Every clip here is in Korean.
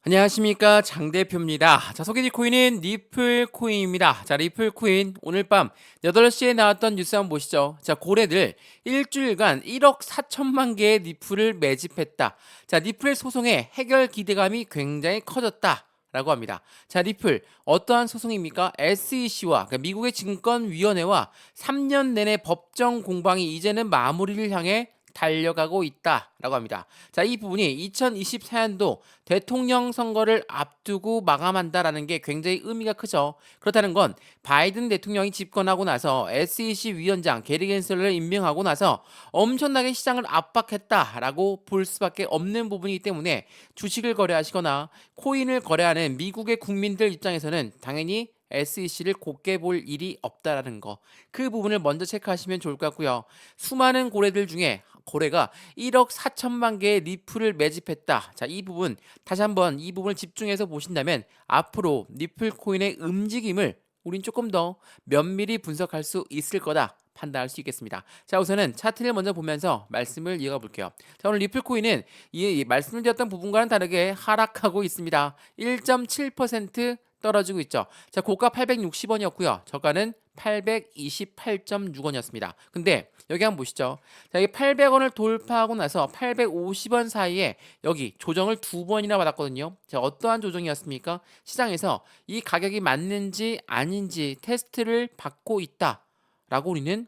안녕하십니까, 장 대표입니다. 자, 소개해드릴 코인은 리플 코인입니다. 자, 리플 코인 오늘 밤 8시에 나왔던 뉴스 한번 보시죠. 자, 고래들 일주일간 1억 4천만 개의 리플을 매집했다. 자, 리플 소송의 해결 기대감이 굉장히 커졌다 라고 합니다. 자, 리플 어떠한 소송입니까? SEC와 그러니까 미국의 증권위원회와 3년 내내 법정 공방이 이제는 마무리를 향해 달려가고 있다라고 합니다. 자, 이 부분이 2024년도 대통령 선거를 앞두고 마감한다라는 게 굉장히 의미가 크죠. 그렇다는 건 바이든 대통령이 집권하고 나서 SEC 위원장 게리 겐슬러를 임명하고 나서 엄청나게 시장을 압박했다라고 볼 수밖에 없는 부분이기 때문에 주식을 거래하시거나 코인을 거래하는 미국의 국민들 입장에서는 당연히 SEC를 곱게 볼 일이 없다라는 거. 그 부분을 먼저 체크하시면 좋을 것 같고요. 수많은 고래들 중에 고래가 1억 4천만 개의 리플을 매집했다. 자, 이 부분 다시 한번 이 부분을 집중해서 보신다면 앞으로 리플 코인의 움직임을 우린 조금 더 면밀히 분석할 수 있을 거다. 판단할 수 있겠습니다. 자, 우선은 차트를 먼저 보면서 말씀을 이어가 볼게요. 자, 오늘 리플 코인은 이 말씀드렸던 부분과는 다르게 하락하고 있습니다. 1.7% 떨어지고 있죠. 자, 고가 860원이었고요. 저가는 828.6원이었습니다. 근데 여기 한번 보시죠. 자, 이 800원을 돌파하고 나서 850원 사이에 여기 조정을 두 번이나 받았거든요. 자, 어떠한 조정이었습니까? 시장에서 이 가격이 맞는지 아닌지 테스트를 받고 있다라고 우리는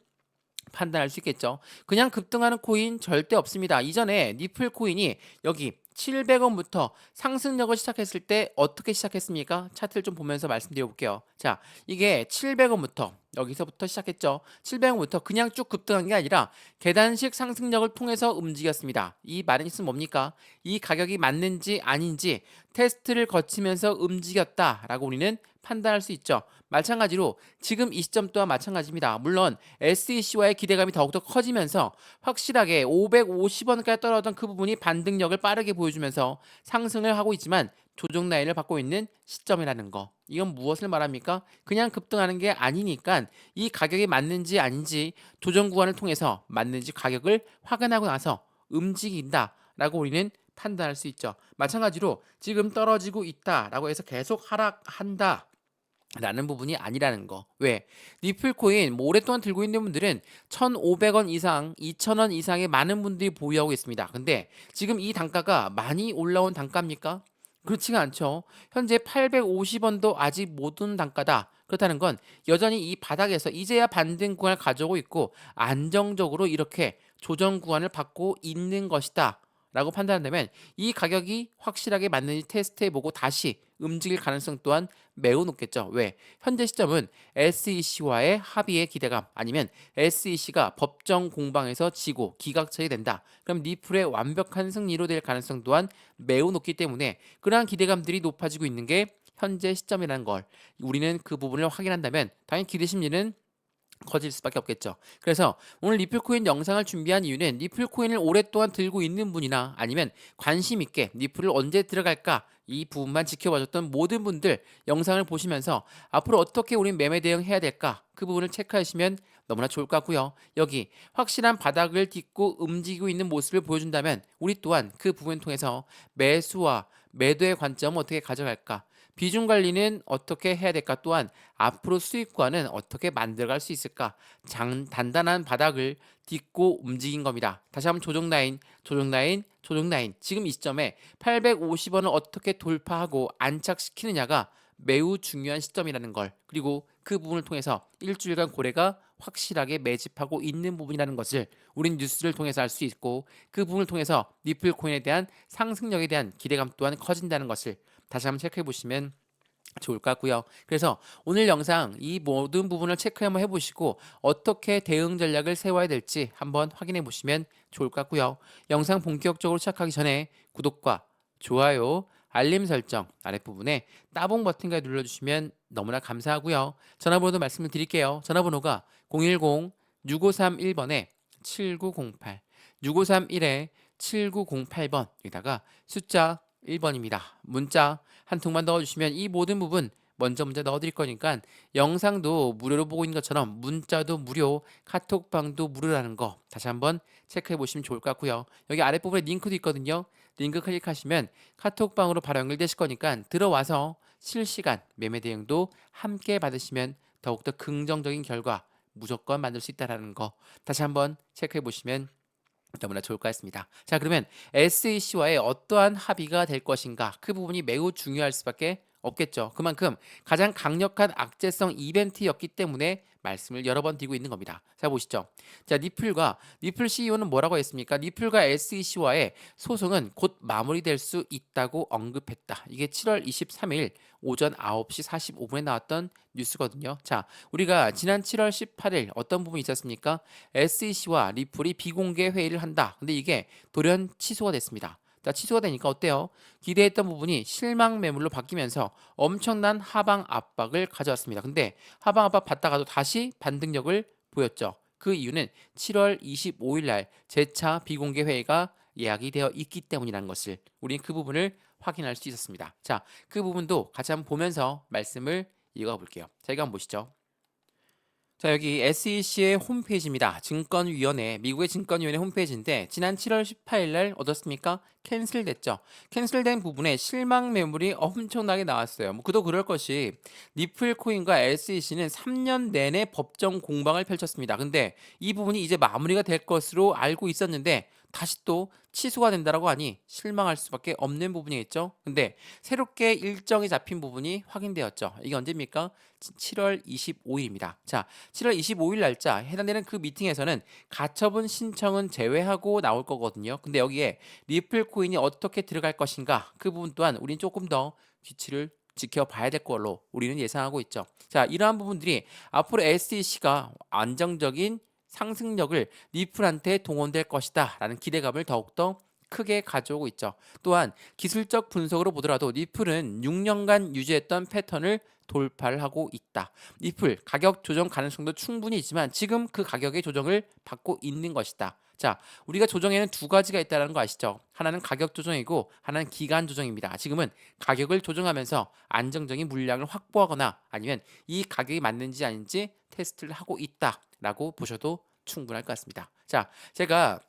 판단할 수 있겠죠. 그냥 급등하는 코인 절대 없습니다. 이전에 니플 코인이 여기 700원부터 상승력을 시작했을 때 어떻게 시작했습니까? 차트를 좀 보면서 말씀드려 볼게요. 자, 이게 700원부터 여기서부터 시작했죠. 700원부터 그냥 쭉 급등한 게 아니라 계단식 상승력을 통해서 움직였습니다. 이 말은 뭡니까? 이 가격이 맞는지 아닌지 테스트를 거치면서 움직였다라고 우리는 판단할 수 있죠. 마찬가지로 지금 이 시점 또한 마찬가지입니다. 물론 SEC와의 기대감이 더욱더 커지면서 확실하게 550원까지 떨어졌던 그 부분이 반등력을 빠르게 보여주면서 상승을 하고 있지만 조정 라인을 받고 있는 시점이라는 거. 이건 무엇을 말합니까? 그냥 급등하는 게 아니니까 이 가격이 맞는지 아닌지 조정 구간을 통해서 맞는지 가격을 확인하고 나서 움직인다라고 우리는 판단할 수 있죠. 마찬가지로 지금 떨어지고 있다라고 해서 계속 하락한다. 라는 부분이 아니라는 거. 왜? 리플 코인 뭐 오랫동안 들고 있는 분들은 1,500원 이상, 2,000원 이상의 많은 분들이 보유하고 있습니다. 근데 지금 이 단가가 많이 올라온 단가입니까? 그렇지가 않죠. 현재 850원도 아직 못 온 단가다. 그렇다는 건 여전히 이 바닥에서 이제야 반등 구간을 가져오고 있고 안정적으로 이렇게 조정 구간을 받고 있는 것이다. 라고 판단한다면 이 가격이 확실하게 맞는지 테스트해보고 다시 움직일 가능성 또한 매우 높겠죠. 왜? 현재 시점은 SEC와의 합의의 기대감 아니면 SEC가 법정 공방에서 지고 기각처리 된다. 그럼 리플의 완벽한 승리로 될 가능성 또한 매우 높기 때문에 그러한 기대감들이 높아지고 있는 게 현재 시점이라는 걸 우리는 그 부분을 확인한다면 당연히 기대 심리는 커질 수밖에 없겠죠. 그래서 오늘 리플코인 영상을 준비한 이유는 리플코인을 오랫동안 들고 있는 분이나 아니면 관심 있게 리플을 언제 들어갈까 이 부분만 지켜봐줬던 모든 분들 영상을 보시면서 앞으로 어떻게 우린 매매 대응해야 될까 그 부분을 체크하시면 너무나 좋을 것 같고요. 여기 확실한 바닥을 딛고 움직이고 있는 모습을 보여준다면 우리 또한 그 부분을 통해서 매수와 매도의 관점을 어떻게 가져갈까 비중 관리는 어떻게 해야 될까? 또한 앞으로 수익과는 어떻게 만들어갈 수 있을까? 단단한 바닥을 딛고 움직인 겁니다. 다시 한번 조정 라인, 조정 라인, 조정 라인. 지금 이 시점에 850원을 어떻게 돌파하고 안착시키느냐가 매우 중요한 시점이라는 걸. 그리고 그 부분을 통해서 일주일간 고래가 확실하게 매집하고 있는 부분이라는 것을 우린 뉴스를 통해서 알 수 있고 그 부분을 통해서 리플 코인에 대한 상승력에 대한 기대감 또한 커진다는 것을 다시 한번 체크해 보시면 좋을 것 같고요. 그래서 오늘 영상 이 모든 부분을 체크 한번 해보시고 어떻게 대응 전략을 세워야 될지 한번 확인해 보시면 좋을 것 같고요. 영상 본격적으로 시작하기 전에 구독과 좋아요, 알림 설정 아랫부분에 따봉 버튼까지 눌러주시면 너무나 감사하고요. 전화번호도 말씀을 드릴게요. 전화번호가 010-6531번에 7908 6531에 7908번 여기다가 숫자 1번입니다. 문자 한 통만 넣어주시면 이 모든 부분 먼저 넣어드릴 거니까 영상도 무료로 보고 있는 것처럼 문자도 무료, 카톡방도 무료라는 거 다시 한번 체크해 보시면 좋을 것 같고요. 여기 아랫부분에 링크도 있거든요. 링크 클릭하시면 카톡방으로 바로 연결되실 거니까 들어와서 실시간 매매 대응도 함께 받으시면 더욱더 긍정적인 결과 무조건 만들 수 있다는 거 다시 한번 체크해 보시면 너무나 좋을 것 같습니다. 자, 그러면 SEC와의 어떠한 합의가 될 것인가? 그 부분이 매우 중요할 수밖에 없겠죠. 그만큼 가장 강력한 악재성 이벤트였기 때문에 말씀을 여러 번 드리고 있는 겁니다. 자, 보시죠. 자, 니플 CEO는 뭐라고 했습니까? 니플과 SEC와의 소송은 곧 마무리될 수 있다고 언급했다. 이게 7월 23일 오전 9시 45분에 나왔던 뉴스거든요. 자, 우리가 지난 7월 18일 어떤 부분이 있었습니까? SEC와 리플이 비공개 회의를 한다. 근데 이게 돌연 취소가 됐습니다. 자, 취소가 되니까 어때요? 기대했던 부분이 실망 매물로 바뀌면서 엄청난 하방 압박을 가져왔습니다. 근데 하방 압박 받다가도 다시 반등력을 보였죠. 그 이유는 7월 25일 날 재차 비공개 회의가 예약이 되어 있기 때문이라는 것을 우리는 그 부분을 확인할 수 있었습니다. 자, 그 부분도 같이 한번 보면서 말씀을 이어가 볼게요. 자, 이거 한번 보시죠. 자, 여기 SEC의 홈페이지입니다. 증권위원회, 미국의 증권위원회 홈페이지인데 지난 7월 18일 날 어떻습니까? 캔슬됐죠. 캔슬된 부분에 실망 매물이 엄청나게 나왔어요. 뭐 그도 그럴 것이 니플 코인과 SEC는 3년 내내 법정 공방을 펼쳤습니다. 근데 이 부분이 이제 마무리가 될 것으로 알고 있었는데 다시 또 취소가 된다라고 하니 실망할 수밖에 없는 부분이겠죠. 근데 새롭게 일정이 잡힌 부분이 확인되었죠. 이게 언제입니까? 7월 25일입니다. 자, 7월 25일 날짜 해당되는 그 미팅에서는 가처분 신청은 제외하고 나올 거거든요. 근데 여기에 리플 코인이 어떻게 들어갈 것인가 그 부분 또한 우린 조금 더 규칙을 지켜봐야 될 걸로 우리는 예상하고 있죠. 자, 이러한 부분들이 앞으로 SEC가 안정적인 상승력을 리플한테 동원될 것이다 라는 기대감을 더욱더 크게 가져오고 있죠. 또한 기술적 분석으로 보더라도 리플은 6년간 유지했던 패턴을 돌파를 하고 있다. 리플 가격 조정 가능성도 충분히 있지만 지금 그 가격의 조정을 받고 있는 것이다. 자, 우리가 조정에는 두 가지가 있다는 거 아시죠? 하나는 가격 조정이고 하나는 기간 조정입니다. 지금은 가격을 조정하면서 안정적인 물량을 확보하거나 아니면 이 가격이 맞는지 아닌지 테스트를 하고 있다라고 보셔도 충분할 것 같습니다. 자, 제가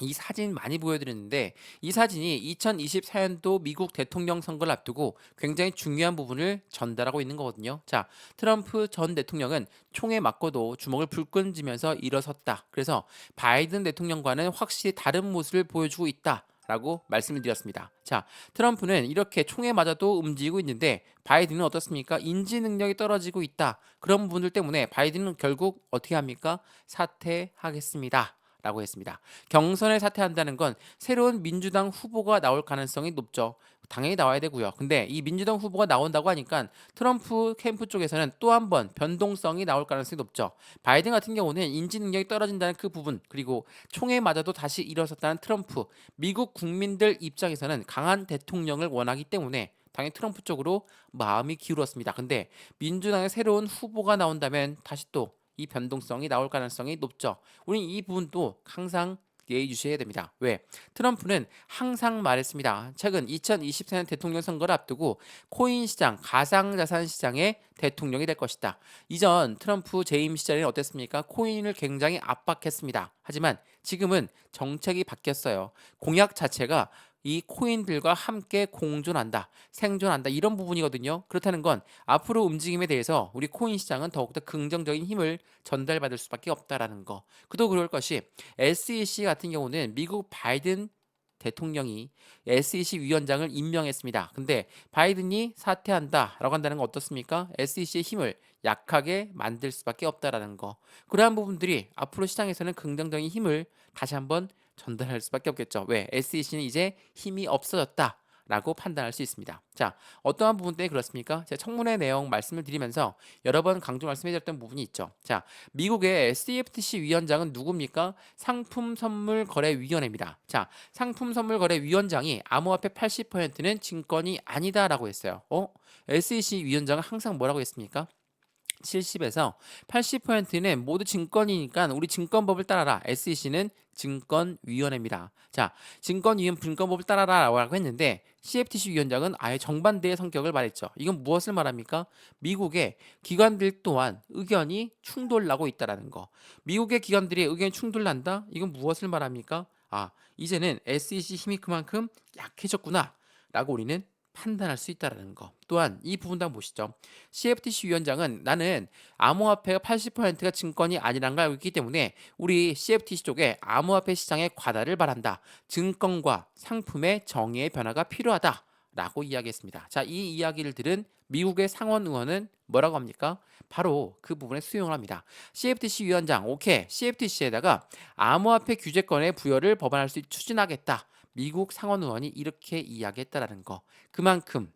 이 사진 많이 보여드렸는데 이 사진이 2024년도 미국 대통령 선거를 앞두고 굉장히 중요한 부분을 전달하고 있는 거거든요. 자, 트럼프 전 대통령은 총에 맞고도 주먹을 불끈 쥐면서 일어섰다. 그래서 바이든 대통령과는 확실히 다른 모습을 보여주고 있다. 라고 말씀을 드렸습니다. 자, 트럼프는 이렇게 총에 맞아도 움직이고 있는데 바이든은 어떻습니까? 인지 능력이 떨어지고 있다. 그런 부분들 때문에 바이든은 결국 어떻게 합니까? 사퇴하겠습니다. 라고 했습니다. 경선에 사퇴한다는 건 새로운 민주당 후보가 나올 가능성이 높죠. 당연히 나와야 되고요. 근데 이 민주당 후보가 나온다고 하니까 트럼프 캠프 쪽에서는 또 한 번 변동성이 나올 가능성이 높죠. 바이든 같은 경우는 인지 능력이 떨어진다는 그 부분, 그리고 총에 맞아도 다시 일어섰다는 트럼프, 미국 국민들 입장에서는 강한 대통령을 원하기 때문에 당연히 트럼프 쪽으로 마음이 기울었습니다. 근데 민주당의 새로운 후보가 나온다면 다시 또 이 변동성이 나올 가능성이 높죠. 우리는 이 부분도 항상 예의주시해야 됩니다. 왜? 트럼프는 항상 말했습니다. 최근 2024년 대통령 선거를 앞두고 코인 시장, 가상자산 시장의 대통령이 될 것이다. 이전 트럼프 재임 시절에는 어땠습니까? 코인을 굉장히 압박했습니다. 하지만 지금은 정책이 바뀌었어요. 공약 자체가 이 코인들과 함께 공존한다, 생존한다 이런 부분이거든요. 그렇다는 건 앞으로 움직임에 대해서 우리 코인 시장은 더욱더 긍정적인 힘을 전달받을 수밖에 없다라는 거. 그도 그럴 것이 SEC 같은 경우는 미국 바이든 대통령이 SEC 위원장을 임명했습니다. 근데 바이든이 사퇴한다라고 한다는 건 어떻습니까? SEC의 힘을 약하게 만들 수밖에 없다라는 거. 그러한 부분들이 앞으로 시장에서는 긍정적인 힘을 다시 한번 전달할 수밖에 없겠죠. 왜? SEC는 이제 힘이 없어졌다. 라고 판단할 수 있습니다. 자, 어떠한 부분 때문에 그렇습니까? 제가 청문회 내용 말씀을 드리면서 여러 번 강조 말씀해드렸던 부분이 있죠. 자, 미국의 CFTC 위원장은 누굽니까? 상품선물거래위원회입니다. 자, 상품선물거래위원장이 암호화폐 80%는 증권이 아니다라고 했어요. SEC 위원장은 항상 뭐라고 했습니까? 70에서 80%는 모두 증권이니까 우리 증권법을 따라라. SEC는 증권위원회입니다. 자, 증권법을 따라라라고 했는데 CFTC 위원장은 아예 정반대의 성격을 말했죠. 이건 무엇을 말합니까? 미국의 기관들 또한 의견이 충돌나고 있다라는 거. 미국의 기관들이 의견이 충돌난다? 이건 무엇을 말합니까? 아, 이제는 SEC 힘이 그만큼 약해졌구나라고 우리는 판단할 수 있다라는 거. 또한 이 부분도 한번 보시죠. CFTC 위원장은 나는 암호화폐가 80%가 증권이 아니란 걸 알고 있기 때문에 우리 CFTC 쪽에 암호화폐 시장의 과다를 바란다. 증권과 상품의 정의의 변화가 필요하다. 라고 이야기했습니다. 자, 이 이야기를 들은 미국의 상원 의원은 뭐라고 합니까? 바로 그 부분에 수용을 합니다. CFTC 위원장, 오케이, CFTC에다가 암호화폐 규제권의 부여를 법안할 수 추진하겠다. 미국 상원 의원이 이렇게 이야기했다라는 거. 그만큼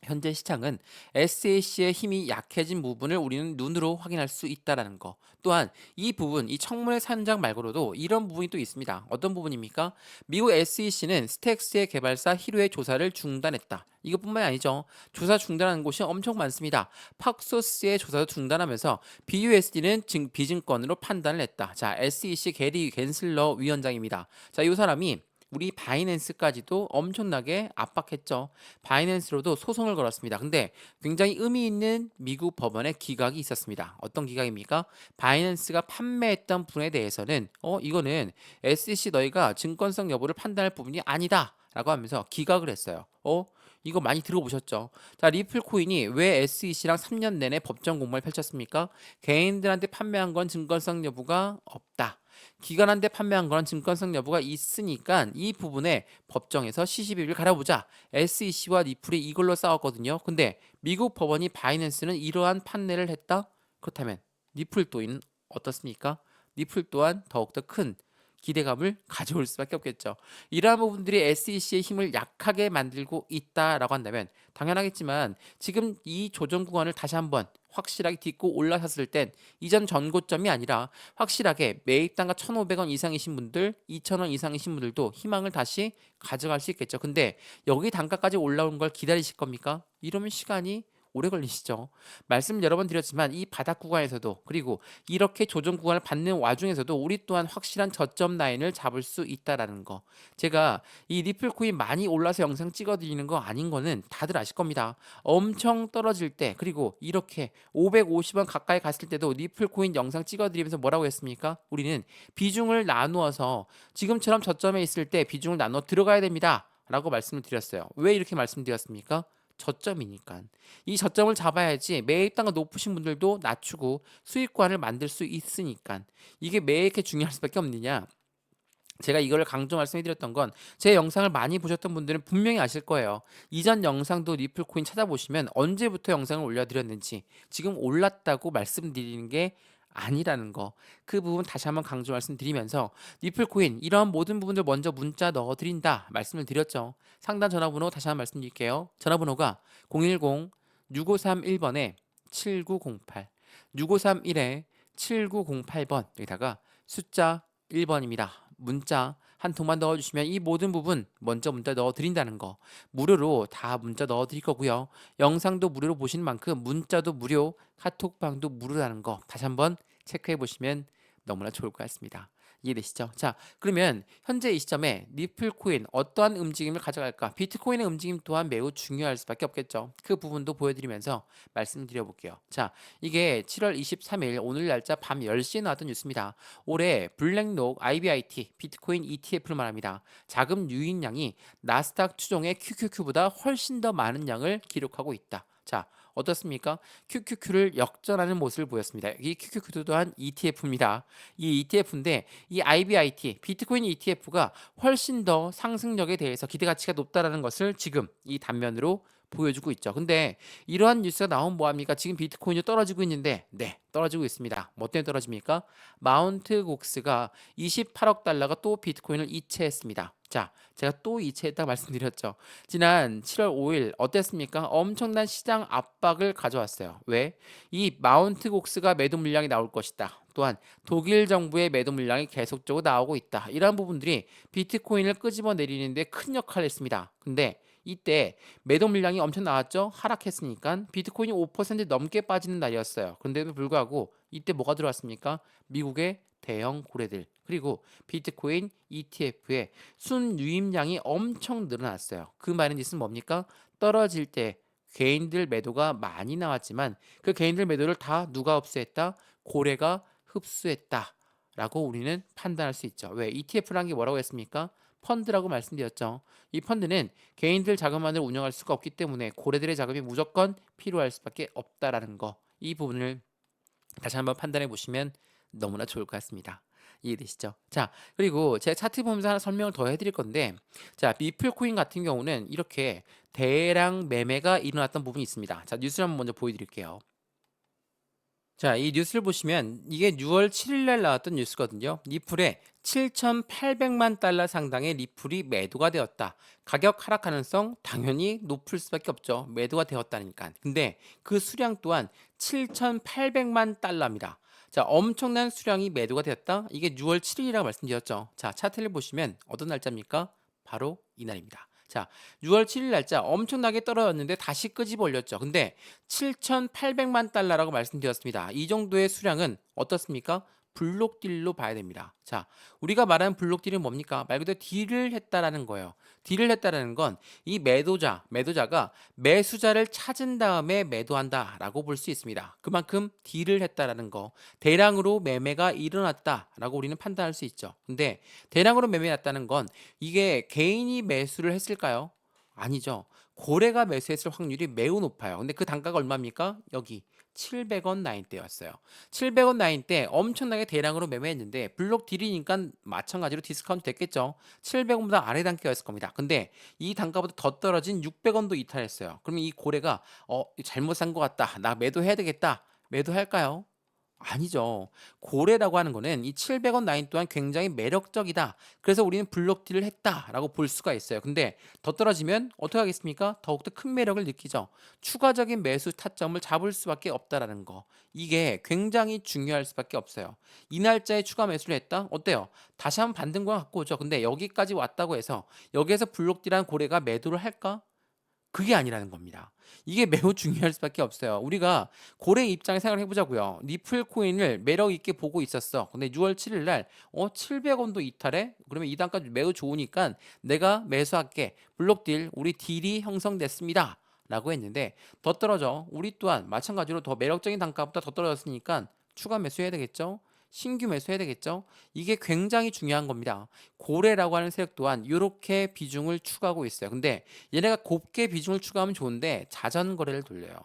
현재 시장은 SAC의 힘이 약해진 부분을 우리는 눈으로 확인할 수 있다라는 거. 또한 이 부분, 이 청문회 산장 말고도 이런 부분이 또 있습니다. 어떤 부분입니까? 미국 SEC는 스택스의 개발사 히로의 조사를 중단했다. 이것뿐만이 아니죠. 조사 중단하는 곳이 엄청 많습니다. 팍소스의 조사도 중단하면서 BUSD는 비증권으로 판단을 했다. 자, SEC 게리 겐슬러 위원장입니다. 자, 이 사람이 우리 바이낸스까지도 엄청나게 압박했죠. 바이낸스로도 소송을 걸었습니다. 근데 굉장히 의미 있는 미국 법원의 기각이 있었습니다. 어떤 기각입니까? 바이낸스가 판매했던 분에 대해서는 이거는 SEC 너희가 증권성 여부를 판단할 부분이 아니다. 라고 하면서 기각을 했어요. 이거 많이 들어보셨죠? 자, 리플 코인이 왜 SEC랑 3년 내내 법정 공방을 펼쳤습니까? 개인들한테 판매한 건 증권성 여부가 없다. 기관한테 판매한 건 증권성 여부가 있으니까 이 부분에 법정에서 시시비비를 갈아보자. SEC와 리플이 이걸로 싸웠거든요. 근데 미국 법원이 바이낸스는 이러한 판례를 했다? 그렇다면 리플 또한 어떻습니까? 리플 또한 더욱더 큰 기대감을 가져올 수밖에 없겠죠. 이러한 부분들이 SEC의 힘을 약하게 만들고 있다라고 한다면 당연하겠지만 지금 이 조정 구간을 다시 한번 확실하게 딛고 올라섰을 땐 이전 전고점이 아니라 확실하게 매입단가 1,500원 이상이신 분들, 2,000원 이상이신 분들도 희망을 다시 가져갈 수 있겠죠. 근데 여기 단가까지 올라온 걸 기다리실 겁니까? 이러면 시간이 오래 걸리시죠. 말씀 여러 번 드렸지만 이 바닥 구간에서도 그리고 이렇게 조정 구간을 받는 와중에서도 우리 또한 확실한 저점 라인을 잡을 수 있다라는 거. 제가 이 리플 코인 많이 올라서 영상 찍어드리는 거 아닌 거는 다들 아실 겁니다. 엄청 떨어질 때 그리고 이렇게 550원 가까이 갔을 때도 리플 코인 영상 찍어드리면서 뭐라고 했습니까? 우리는 비중을 나누어서 지금처럼 저점에 있을 때 비중을 나눠 들어가야 됩니다. 라고 말씀을 드렸어요. 왜 이렇게 말씀드렸습니까? 저점이니까. 이 저점을 잡아야지 매입단가 높으신 분들도 낮추고 수익관을 만들 수 있으니까. 이게 왜 이렇게 중요할 수밖에 없느냐? 제가 이걸 강조 말씀해드렸던 건 제 영상을 많이 보셨던 분들은 분명히 아실 거예요. 이전 영상도 리플코인 찾아보시면 언제부터 영상을 올려드렸는지 지금 올랐다고 말씀드리는 게 아니라는 거. 그 부분 다시 한번 강조 말씀드리면서 리플코인 이러한 모든 부분들 먼저 문자 넣어드린다 말씀을 드렸죠. 상담 전화번호 다시 한번 말씀드릴게요. 전화번호가 010-6531번에 7908 6531에 7908번 여기다가 숫자 1번입니다. 문자 한 통만 넣어주시면 이 모든 부분 먼저 문자 넣어드린다는 거 무료로 다 문자 넣어드릴 거고요. 영상도 무료로 보시는 만큼 문자도 무료, 카톡방도 무료라는 거 다시 한번 체크해 보시면 너무나 좋을 것 같습니다. 이해되시죠? 자, 그러면 현재 이 시점에 리플 코인 어떠한 움직임을 가져갈까? 비트코인의 움직임 또한 매우 중요할 수밖에 없겠죠. 그 부분도 보여드리면서 말씀드려 볼게요. 자, 이게 7월 23일 오늘 날짜 밤 10시에 나왔던 뉴스입니다. 올해 블랙록 IBIT 비트코인 ETF를 말합니다. 자금 유입량이 나스닥 추종의 QQQ보다 훨씬 더 많은 양을 기록하고 있다. 자, 어떻습니까? QQQ를 역전하는 모습을 보였습니다. 이 QQQ도 또한 ETF입니다. 이 ETF인데 이 IBIT 비트코인 ETF가 훨씬 더 상승력에 대해서 기대 가치가 높다라는 것을 지금 이 단면으로 보여주고 있죠. 근데 이러한 뉴스가 나온 뭐합니까? 지금 비트코인이 떨어지고 있는데 네, 떨어지고 있습니다. 뭐 때문에 떨어집니까? 마운트 곡스가 28억 달러가 또 비트코인을 이체했습니다. 자, 제가 또 이체했다 말씀드렸죠. 지난 7월 5일 어땠습니까? 엄청난 시장 압박을 가져왔어요. 왜? 이 마운트 곡스가 매도 물량이 나올 것이다. 또한 독일 정부의 매도 물량이 계속적으로 나오고 있다. 이러한 부분들이 비트코인을 끄집어 내리는데 큰 역할을 했습니다. 근데 이때 매도 물량이 엄청 나왔죠. 하락했으니까 비트코인이 5% 넘게 빠지는 날이었어요. 그런데도 불구하고 이때 뭐가 들어왔습니까? 미국의 대형 고래들 그리고 비트코인 ETF의 순유입량이 엄청 늘어났어요. 그 말인 뜻은 뭡니까? 떨어질 때 개인들 매도가 많이 나왔지만 그 개인들 매도를 다 누가 흡수했다? 고래가 흡수했다. 라고 우리는 판단할 수 있죠. 왜? ETF라는 게 뭐라고 했습니까? 펀드라고 말씀드렸죠. 이 펀드는 개인들 자금만으로 운영할 수가 없기 때문에 고래들의 자금이 무조건 필요할 수밖에 없다라는 거. 이 부분을 다시 한번 판단해 보시면 너무나 좋을 것 같습니다. 이해되시죠? 자, 그리고 제가 차트 보면서 하나 설명을 더 해드릴 건데, 자, 미플 코인 같은 경우는 이렇게 대량 매매가 일어났던 부분이 있습니다. 자, 뉴스를 한번 먼저 보여드릴게요. 자, 이 뉴스를 보시면 이게 6월 7일 날 나왔던 뉴스거든요. 리플에 7,800만 달러 상당의 리플이 매도가 되었다. 가격 하락 가능성 당연히 높을 수밖에 없죠. 매도가 되었다니까. 근데 그 수량 또한 7,800만 달러입니다. 자, 엄청난 수량이 매도가 되었다. 이게 6월 7일이라고 말씀드렸죠. 자, 차트를 보시면 어떤 날짜입니까? 바로 이날입니다. 자, 6월 7일 날짜 엄청나게 떨어졌는데 다시 끄집어 올렸죠. 근데 7,800만 달러라고 말씀드렸습니다. 이 정도의 수량은 어떻습니까? 블록딜로 봐야 됩니다. 자, 우리가 말하는 블록딜은 뭡니까? 말 그대로 딜을 했다라는 거예요. 딜을 했다라는 건 이 매도자가 매수자를 찾은 다음에 매도한다라고 볼 수 있습니다. 그만큼 딜을 했다라는 거, 대량으로 매매가 일어났다라고 우리는 판단할 수 있죠. 근데 대량으로 매매했다는 건 이게 개인이 매수를 했을까요? 아니죠. 고래가 매수했을 확률이 매우 높아요. 근데 그 단가가 얼마입니까? 여기 700원 나인대였어요. 700원 나인대 엄청나게 대량으로 매매했는데 블록 딜이니까 마찬가지로 디스카운트 됐겠죠. 700원보다 아래 단가였을 겁니다. 근데 이 단가보다 더 떨어진 600원도 이탈했어요. 그러면 이 고래가 잘못 산 것 같다. 나 매도해야 되겠다. 매도할까요? 아니죠. 고래라고 하는 거는 이 700원 라인 또한 굉장히 매력적이다. 그래서 우리는 블록딜을 했다라고 볼 수가 있어요. 근데 더 떨어지면 어떻게 하겠습니까? 더욱더 큰 매력을 느끼죠. 추가적인 매수 타점을 잡을 수밖에 없다라는 거. 이게 굉장히 중요할 수밖에 없어요. 이 날짜에 추가 매수를 했다? 어때요? 다시 한번 반등과 갖고 오죠. 근데 여기까지 왔다고 해서 여기에서 블록딜한 고래가 매도를 할까? 그게 아니라는 겁니다. 이게 매우 중요할 수밖에 없어요. 우리가 고래 입장에 생각을 해보자고요. 니플 코인을 매력 있게 보고 있었어. 근데 6월 7일 날 700원도 이탈해? 그러면 이 단가 매우 좋으니까 내가 매수할게. 블록딜 우리 딜이 형성됐습니다. 라고 했는데 더 떨어져. 우리 또한 마찬가지로 더 매력적인 단가보다 더 떨어졌으니까 추가 매수해야 되겠죠? 신규 매수해야 되겠죠? 이게 굉장히 중요한 겁니다. 고래라고 하는 세력 또한 이렇게 비중을 추가하고 있어요. 근데 얘네가 곱게 비중을 추가하면 좋은데 자전거래를 돌려요.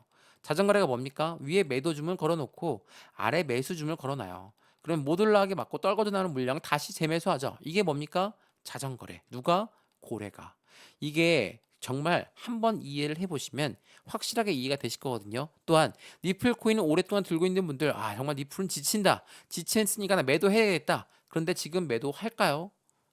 자전거래가 뭡니까? 위에 매도 주문을 걸어놓고 아래 매수 주문을 걸어놔요. 그럼 못 올라가게 맞고 떨궈져 나오는 물량을 다시 재매수하죠. 이게 뭡니까? 자전거래. 누가? 고래가. 이게 정말 한번 이해를 해보시면 확실하게 이해가 되실 거거든요. 또한 니플 코인을 오랫동안 들고 있는 분들, 정말 니플은 지친다. 지쳤으니까 나 매도해야겠다. 그런데 지금 매도할까요?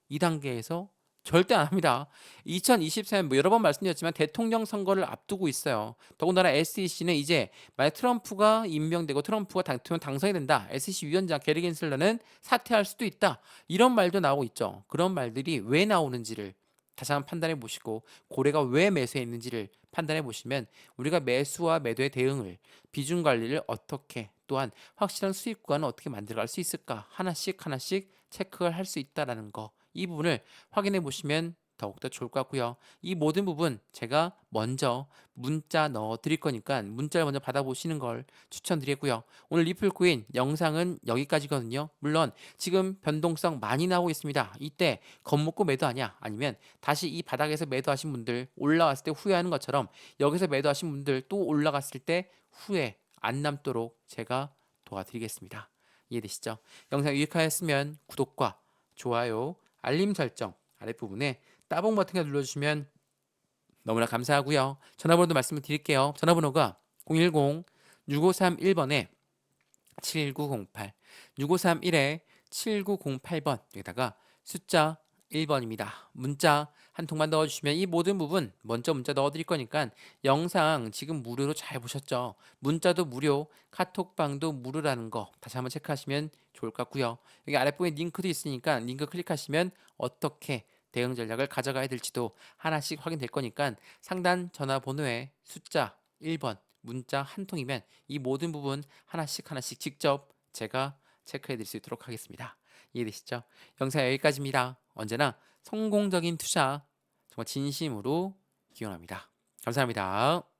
이 단계에서 절대 안 합니다. 2024년 여러 번 말씀드렸지만 대통령 선거를 앞두고 있어요. 더군다나 SEC는 이제 만약 트럼프가 임명되고 트럼프가 대통령 당선이 된다. SEC 위원장 게리 겐슬러는 사퇴할 수도 있다. 이런 말도 나오고 있죠. 그런 말들이 왜 나오는지를 다시 한번 판단해 보시고 고래가 왜 매수했는지를 판단해 보시면 우리가 매수와 매도의 대응을 비중 관리를 어떻게 또한 확실한 수익 구간을 어떻게 만들어갈 수 있을까 하나씩 하나씩 체크를 할 수 있다라는 거 이 부분을 확인해 보시면 더욱더 좋을 것 같고요. 이 모든 부분 제가 먼저 문자 넣어 드릴 거니까 문자를 먼저 받아보시는 걸 추천드리고요. 오늘 리플코인 영상은 여기까지거든요. 물론 지금 변동성 많이 나오고 있습니다. 이때 겁먹고 매도하냐 아니면 다시 이 바닥에서 매도하신 분들 올라왔을 때 후회하는 것처럼 여기서 매도하신 분들 또 올라갔을 때 후회 안 남도록 제가 도와드리겠습니다. 이해되시죠? 영상 유익하였으면 구독과 좋아요, 알림 설정 아랫부분에 따봉 버튼을 눌러주시면 너무나 감사하고요. 전화번호도 말씀을 드릴게요. 전화번호가 010-6531번에 7908 6531에 7908번 여기다가 숫자 1번입니다. 문자 한 통만 넣어주시면 이 모든 부분 먼저 문자 넣어드릴 거니까 영상 지금 무료로 잘 보셨죠? 문자도 무료, 카톡방도 무료라는 거 다시 한번 체크하시면 좋을 것 같고요. 여기 아랫부분에 링크도 있으니까 링크 클릭하시면 어떻게 대응 전략을 가져가야 될지도 하나씩 확인될 거니까 상단 전화번호에 숫자 1번 문자 한 통이면 이 모든 부분 하나씩 하나씩 직접 제가 체크해 드릴 수 있도록 하겠습니다. 이해되시죠? 영상 여기까지입니다. 언제나 성공적인 투자 정말 진심으로 기원합니다. 감사합니다.